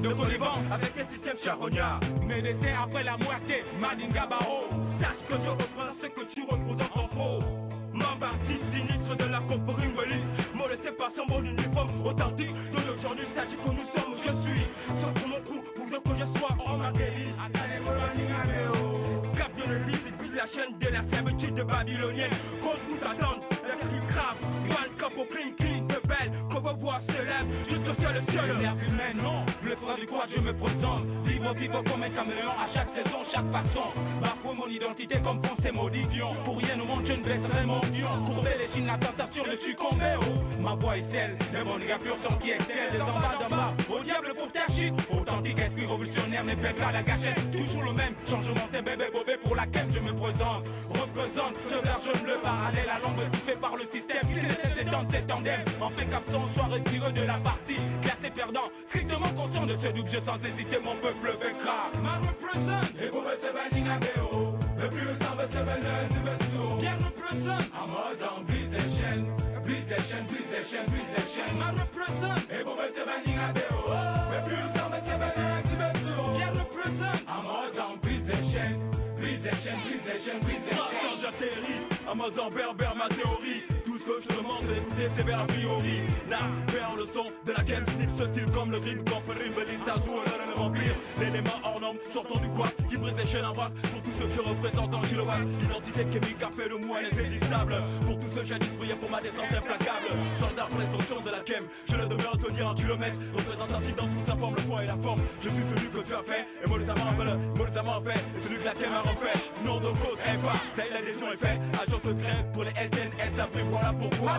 de connivence avec les systèmes charognards. Médecin après la moitié, Madinga Bao. Sache que je reprends ce que tu représentes en faux. Mambardi, sinistre de la compagnie Wallis, molesté par son bon uniforme authentique. De l'aujourd'hui, sache que nous sommes où je suis. Sauf pour mon coup, pour que je sois en ma guérisse. Cap de l'Église, il brise la chaîne de la servitude babylonienne. Contre nous attendent, la cri grave. One cap au clean, clean de belle. Qu'on va voir se lève, jusqu'au ciel, le ciel. L'air humain, non, le frère du quoi je me présente. Vivre, vivre comme un caméléon à chaque saison, chaque façon. Bafouer mon identité comme pensée maudit. Pour rien au monde, je ne baisserai mon dion. Courber les chines, la tentation de succomber. Oh, ma voix est celle d'un bon gars pur sang qui excelle. Des en bas, au diable pour ta shit. Authentique esprit révolutionnaire, n'est pas à la gâchette. Toujours le même changement, c'est bébé bobé pour laquelle je me présente. Représente ce vert jaune bleu parallèle à l'ombre étouffée par le système. Qui essaie d'étendre ses tandems. En fait qu'absent soit retiré de la partie. Classé perdant, strictement conscient de ce double jeu sans hésiter, mon peuple vaincra. Ma représente, et pour se banning à Béo. Le plus sang veut se venir du vaisseau. Bien représente, en mode en brise des chaînes. Brise des chaînes, brise des chaînes, brise des chaînes. Ma représente, et pour se banning à Béo. Le plus sang veut se venir du vaisseau. Bien représente, en mode en brise des chaînes. Brise des chaînes, brise des chaînes, brise des chaînes. Quand j'atterris, Amazon berbère ma théorie. Tout ce que je demande c'est d'écouter sévère a priori. La faire le son de laquelle se style comme le dream conféré, Belinda, joue le vampire. L'élément hors norme, sortant du quoi, qui brise les chaînes en braque. Pour tous ceux qui représentent en kilowatts, l'identité chimique a fait de moi indéfinissable. Pour tous ceux jadis brillés pour ma descente implacable. Soldat pour l'extension de la chem, je ne demeure tenir en kilomètres. Représentatif dans toute sa forme, le poids et la forme. Je suis celui que tu as fait, et mollusament fait, et celui que la chem a refait. Nom de cause est pas, c'est l'adhésion est faite. Agent secret pour les SNS, après voilà pourquoi.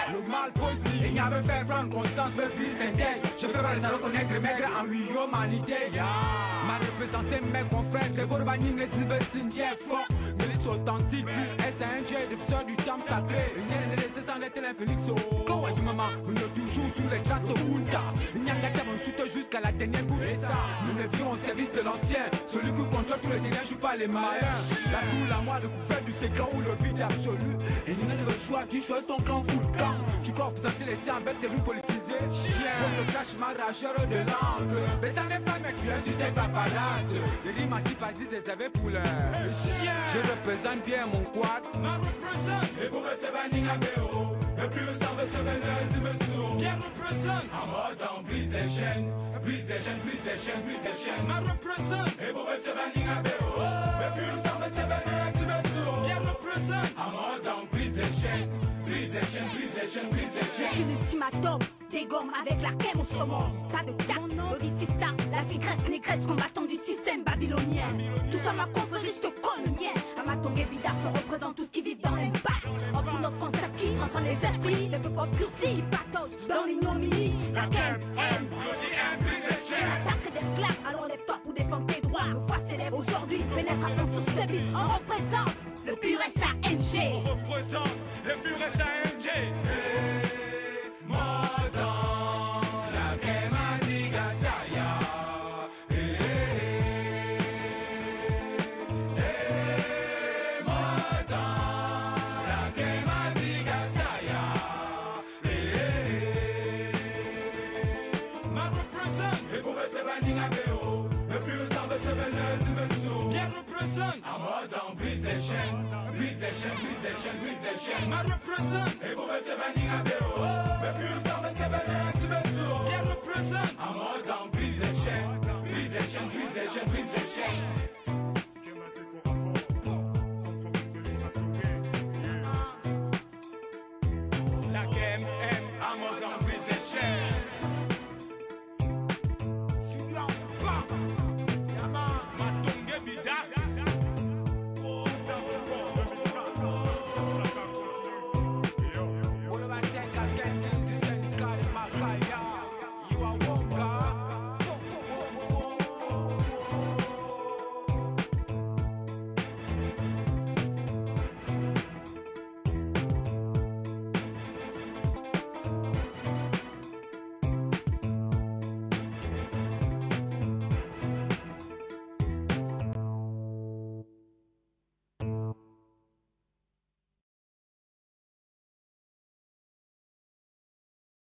Le mal possible, il n'y avait fait prendre conscience de plus d'intègre. Je peux pas les reconnaître maigre en humanité. M'a représenté mes confrères, c'est pour bannir les Sylvester fort. Milice authentique, SNG, défenseur du temple sacré. Il n'y a rien de sans être l'infélix. Quand on dit maman, on est toujours sous les traces au Bunda. Il n'y a qu'à mon soutien jusqu'à la dernière coup d'État. Nous ne vivons au service de l'ancien. Celui qui contrôle tous les délais, joue pas les malins. La boule à moi, le couvert du secret ou le vide absolu. Et nous n'avons le choix, tu choisis ton camp tout le temps. Tu crois représenter les siens avec tes rues politisées. Comme le flash maracheur de langue. Mais ça n'est pas mes tueurs, tu t'es pas balade. Les rimes antipathies des avait pour leur chien. Je représente bien mon quad. Ma représente. Et pour rester banning à Béo. Le plus le sang veut se venir du vaisseau. Bien représente. En mode en brise des chaînes. Brise des chaînes, brise des chaînes, brise des chaînes. Ma représente. Et pour rester banning à Béo. Le plus le sang veut se venir du vaisseau. Bien représente. En mode en brise des chaînes. Brise des chaînes, brise des chaînes, brise des chaînes. Une ultimatum, dégomme avec la quème au saumon. Pas de tact, auditista, la tigresse négresse combattant du système babylonien. Tout ça m'a conféré ce colonien. Amaton et Bidar se représentent tout ce qui vit dans l'impact. Entre notre concept qui transcende les esprits, le peuple obscurci, pathos dans l'ignominie. La quème aime, massacre d'esclaves, alors les forts pour défendre tes droits. Nos voix s'élèvent aujourd'hui, pénétration sur ce beat. On représente le pur SANG. On représente le pur SANG. Ma représente. Et pour me se banning à Béo.